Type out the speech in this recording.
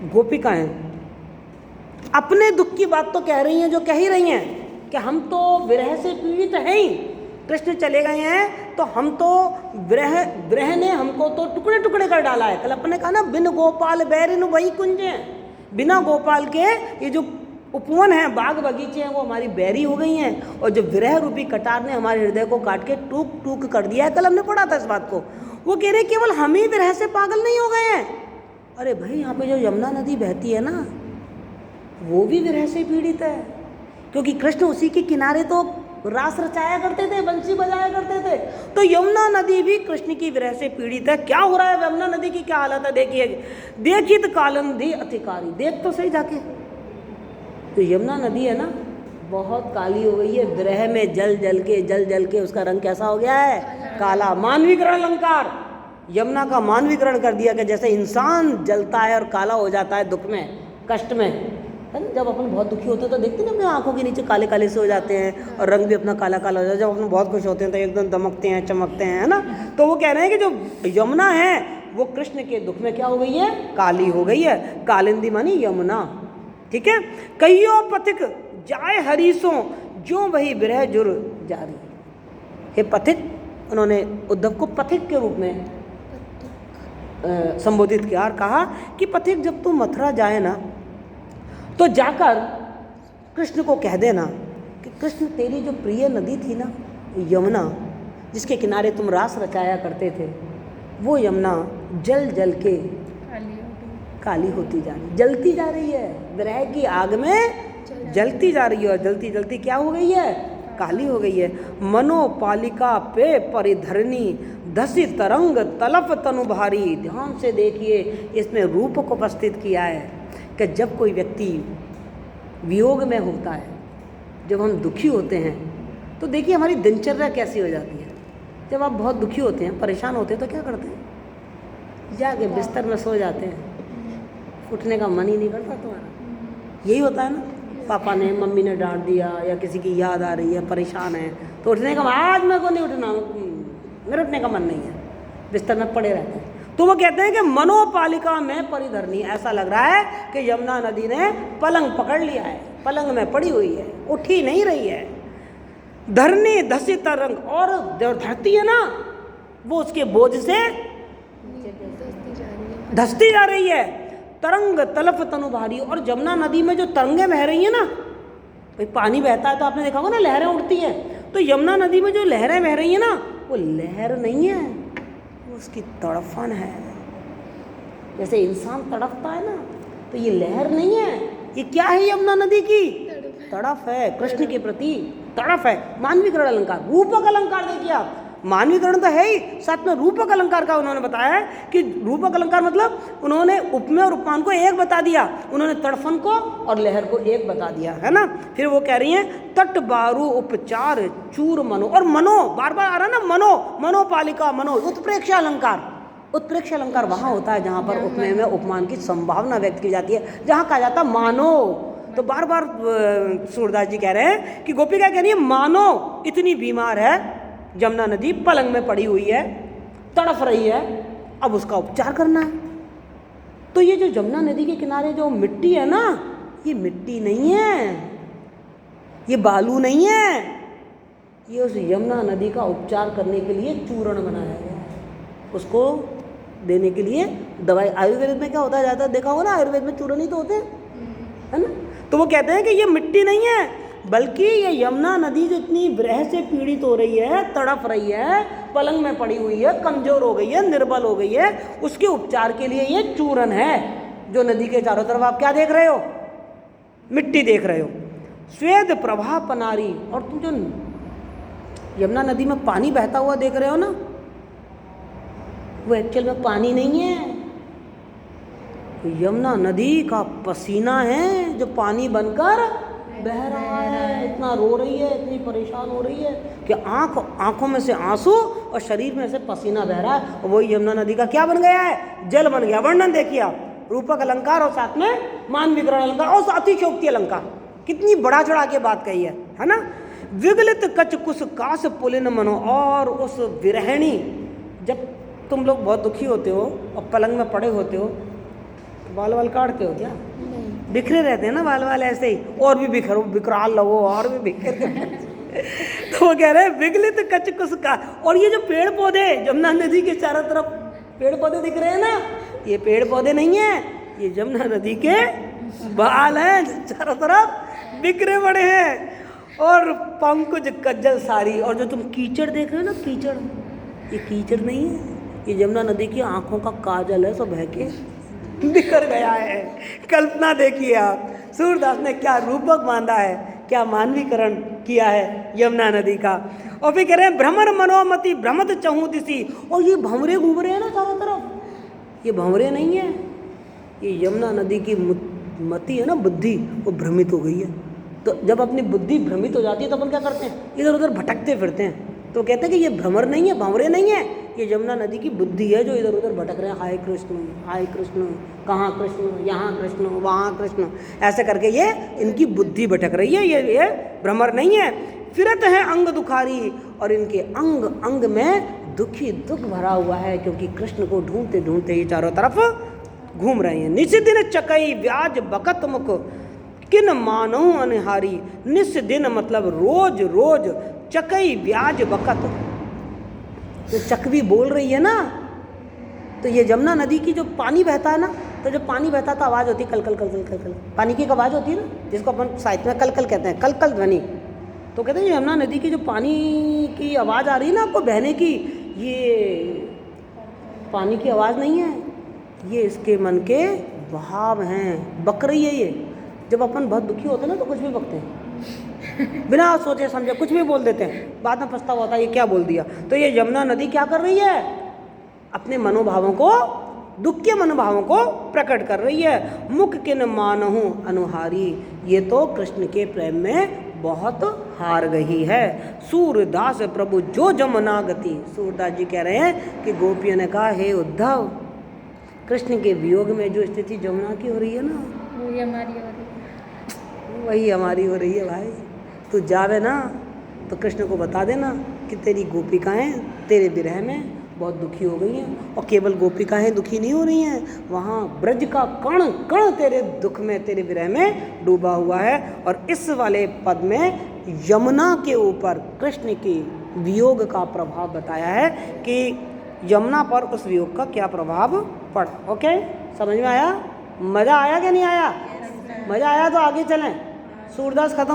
गोपिकाएं अपने दुख की बात तो कह रही हैं, जो कह ही रही हैं कि हम तो विरह से पीड़ित हैं ही, कृष्ण चले गए हैं तो हम तो विरह ने हमको तो टुकड़े टुकड़े कर डाला है। कल अपन ने कहा ना, बिन गोपाल बैरिन वही कुंज हैं, बिना गोपाल के ये जो उपवन हैं, बाग बगीचे हैं, वो हमारी बैरी हो गई हैं, और जो विरह रूपी कटार ने हमारे हृदय को काट के टूक टूक कर दिया है। कल हमने पढ़ा था इस बात को। वो कह रहे केवल हम ही विरह से पागल नहीं हो गए हैं। अरे भाई, यहाँ पे जो यमुना नदी बहती है ना, वो भी विरह से पीड़ित है, क्योंकि कृष्ण उसी के किनारे तो रास रचाया करते थे, बंसी बजाया करते थे। तो यमुना नदी भी कृष्ण की विरह से पीड़ित है। क्या हो रहा है यमुना नदी की, क्या हालत है देखिए। देखित कालंधी अतिकारी, देख तो सही जाके। तो यमुना नदी है ना, बहुत काली हो गई है, विरह में जल जल के उसका रंग कैसा हो गया है, काला। मानवीकरण अलंकार, यमुना का मानवीकरण कर दिया कि जैसे इंसान जलता है और काला हो जाता है दुख में, कष्ट में, है ना। जब अपन बहुत दुखी होते हैं तो देखते हैं अपने आंखों के नीचे काले काले से हो जाते हैं और रंग भी अपना काला काला हो जाता है। जब अपन बहुत खुश होते हैं तो एकदम दमकते हैं, चमकते हैं, है ना। तो वो कह रहे हैं कि जो यमुना है वो कृष्ण के दुख में क्या हो गई है, काली हो गई है। कालिंदी मानी यमुना, ठीक है। कहियो पथिक जाए हरीसों, जो वही विरह जुर जारी। हे पथिक, उन्होंने उद्धव को पथिक के रूप में संबोधित किया और कहा कि पथिक, जब तू मथुरा जाए ना तो जाकर कृष्ण को कह देना कि कृष्ण, तेरी जो प्रिय नदी थी ना यमुना, जिसके किनारे तुम रास रचाया करते थे, वो यमुना जल जल के काली होती जा रही, जलती जा रही है, विरह की आग में जलती जा रही है, और जलती जलती क्या हो गई है, काली हो गई है। मनोपालिका पे परिधरनी धसी तरंग तलफ तनु भारी। ध्यान से देखिए, इसमें रूप को उपस्थित किया है कि जब कोई व्यक्ति वियोग में होता है, जब हम दुखी होते हैं, तो देखिए हमारी दिनचर्या कैसी हो जाती है। जब आप बहुत दुखी होते हैं, परेशान होते हैं, तो क्या करते हैं, जाके बिस्तर में सो जाते हैं, उठने का मन ही नहीं करता तुम्हारा। यही होता है ना, पापा ने, मम्मी ने डांट दिया, या किसी की याद आ रही है, परेशान है, तो उठने का, आज मेरे को नहीं उठना, मेरे उठने का मन नहीं है, बिस्तर में पड़े रहते हैं। तो वो कहते हैं कि मनोपालिका में परिधरनी, ऐसा लग रहा है कि यमुना नदी ने पलंग पकड़ लिया है, पलंग में पड़ी हुई है, उठी नहीं रही है। धरनी धसी तरंग, और धरती है ना, वो उसके बोझ से धसती जा रही है। तरंग तलफ तनु भारी, और यमुना नदी में जो तरंगें बह रही हैं ना, भाई पानी बहता है तो आपने देखा होगा ना, लहरें उठती हैं। तो यमुना नदी में जो लहरें बह रही हैं ना, वो लहर नहीं है, वो उसकी तड़फन है। जैसे इंसान तड़फता है ना, तो ये लहर नहीं है, ये क्या है, यमुना नदी की तड़फ है, कृष्ण के प्रति तड़फ है। मानवीकरण अलंकार, रूपक अलंकार देखिए आप, मानवीकरण तो है ही, साथ में रूपक अलंकार का उन्होंने बताया है कि रूपक अलंकार मतलब उन्होंने उपमेय और उपमान को एक बता दिया, उन्होंने तड़फन को और लहर को एक बता दिया, है ना। फिर वो कह रही हैं तट बारू उपचार चूर मनो, और मनो बार बार आ रहा है ना, मनो, मनोपालिका, मनो, उत्प्रेक्ष अलंकार। उत्प्रेक्ष अलंकार वहाँ होता है जहाँ पर उपमेय में उपमान की संभावना व्यक्त की जाती है, जहाँ कहा जाता है मानो। तो बार बार सूरदास जी कह रहे हैं कि गोपिका कह रही है, मानो इतनी बीमार है यमुना नदी, पलंग में पड़ी हुई है, तड़फ रही है, अब उसका उपचार करना है। तो ये जो यमुना नदी के किनारे जो मिट्टी है ना, ये मिट्टी नहीं है, ये बालू नहीं है, ये उस यमुना नदी का उपचार करने के लिए चूर्ण बनाया गया है, उसको देने के लिए दवाई। आयुर्वेद में क्या होता है, ज़्यादा देखा होगा ना, आयुर्वेद में चूर्ण ही तो होते हैं, है ना। तो वो कहते हैं कि ये मिट्टी नहीं है, बल्कि ये यमुना नदी जो इतनी विरह से पीड़ित हो रही है, तड़प रही है, पलंग में पड़ी हुई है, कमजोर हो गई है, निर्बल हो गई है, उसके उपचार के लिए ये चूर्ण है। जो नदी के चारों तरफ आप क्या देख रहे हो, मिट्टी देख रहे हो। स्वेद प्रभा पनारी, और तुम जो यमुना नदी में पानी बहता हुआ देख रहे हो ना, वो एक्चुअल में पानी नहीं है, यमुना नदी का पसीना है जो पानी बनकर बह रहा है। इतना रो रही है, इतनी परेशान हो रही है कि आंखों में से आंसू और शरीर में से पसीना बह रहा है, और वही यमुना नदी का क्या बन गया है, जल बन गया। वर्णन देखिए आप, रूपक अलंकार और साथ में मानवीकरण अलंकार और अतिशयोक्ति अलंकार, कितनी बड़ा चढ़ा के बात कही है ना। विगलित कच कुश काश पुलिन मनो, और उस विरहणी, जब तुम लोग बहुत दुखी होते हो और पलंग में पड़े होते हो, बाल वाल काटते हो क्या? नहीं। बिखरे रहते हैं ना बाल वाल ऐसे ही, और भी बिखरो, बिकराल लगो और भी बिखर के तो वो कह रहे हैं विगलित कच कुसका। और ये जो पेड़ पौधे जमुना नदी के चारों तरफ पेड़ पौधे दिख रहे हैं ना, ये पेड़ पौधे नहीं है, ये जमुना नदी के बाल हैं, चारों तरफ बिखरे पड़े हैं। और पंकुज कज्जल सारी, और जो तुम कीचड़ देख रहे हो ना, कीचड़, ये कीचड़ नहीं है, ये जमुना नदी की आंखों का काजल है, सब बह के बिखर गया है। कल्पना देखिए आप, सूरदास ने क्या रूपक बांधा है, क्या मानवीकरण किया है यमुना नदी का। और फिर कह रहे हैं भ्रमर मनोमति भ्रमत चहु दिसी। और ये भंवरे घूम रहे हैं ना चारों तरफ, ये भंवरे नहीं है, ये यमुना नदी की मति है ना, बुद्धि, वो भ्रमित हो गई है। तो जब अपनी बुद्धि भ्रमित हो जाती है तो अपन क्या करते हैं, इधर उधर भटकते फिरते हैं। तो कहते हैं कि ये भ्रमर नहीं है, भंवरे नहीं है, ये यमुना नदी की बुद्धि है जो इधर उधर भटक रहे हैं। हाय कृष्ण, कहाँ कृष्ण, यहाँ कृष्ण, वहाँ कृष्ण, ऐसे करके ये इनकी बुद्धि भटक रही है, ये भ्रमर नहीं है। फिरत है अंग दुखारी, और इनके अंग अंग में दुखी दुख भरा हुआ है, क्योंकि कृष्ण को ढूंढते ढूंढते ये चारों तरफ घूम रहे हैं। निस दिन चकई ब्याज बकत मुख किन मानो अनहारी। निस दिन मतलब रोज रोज, चकई ब्याज बकत, तो चकवी बोल रही है ना, तो ये यमुना नदी की जो पानी बहता है ना, तो जब पानी बहता तो आवाज़ होती है कल कल कल कल कल कल, पानी की एक आवाज़ होती है ना, जिसको अपन साहित्य में कल कल कहते हैं, कल कल ध्वनि। तो कहते हैं यमुना नदी की जो पानी की आवाज़ आ रही है ना आपको बहने की, ये पानी की आवाज़ नहीं है, ये इसके मन के भाव हैं, बक रही है ये। जब अपन बहुत दुखी होते हैं ना तो कुछ भी बकते हैं, बिना सोचे समझे कुछ भी बोल देते हैं, बाद में पछतावा होता है ये क्या बोल दिया। तो ये यमुना नदी क्या कर रही है, अपने मनोभावों को, दुख के मनोभावों को प्रकट कर रही है। मुख किन मानहु अनुहारी, ये तो कृष्ण के प्रेम में बहुत हार गई है। सूरदास प्रभु जो जमुना गति, सूरदास जी कह रहे हैं कि गोपियों ने कहा हे उद्धव, कृष्ण के वियोग में जो स्थिति जमुना की हो रही है ना, वही हमारी हो रही है, वही हमारी हो रही है भाई। तू जावे ना तो कृष्ण को बता देना कि तेरी गोपिकाएं तेरे विरह में बहुत दुखी हो गई हैं। और केवल गोपिकाएं दुखी नहीं हो रही हैं, वहाँ ब्रज का कण कण तेरे दुख में, तेरे विरह में डूबा हुआ है। और इस वाले पद में यमुना के ऊपर कृष्ण की वियोग का प्रभाव बताया है कि यमुना पर उस वियोग का क्या प्रभाव पड़ा। ओके, समझ में आया? मज़ा आया कि नहीं आया? मज़ा आया तो आगे चलें। सूरदास खत्म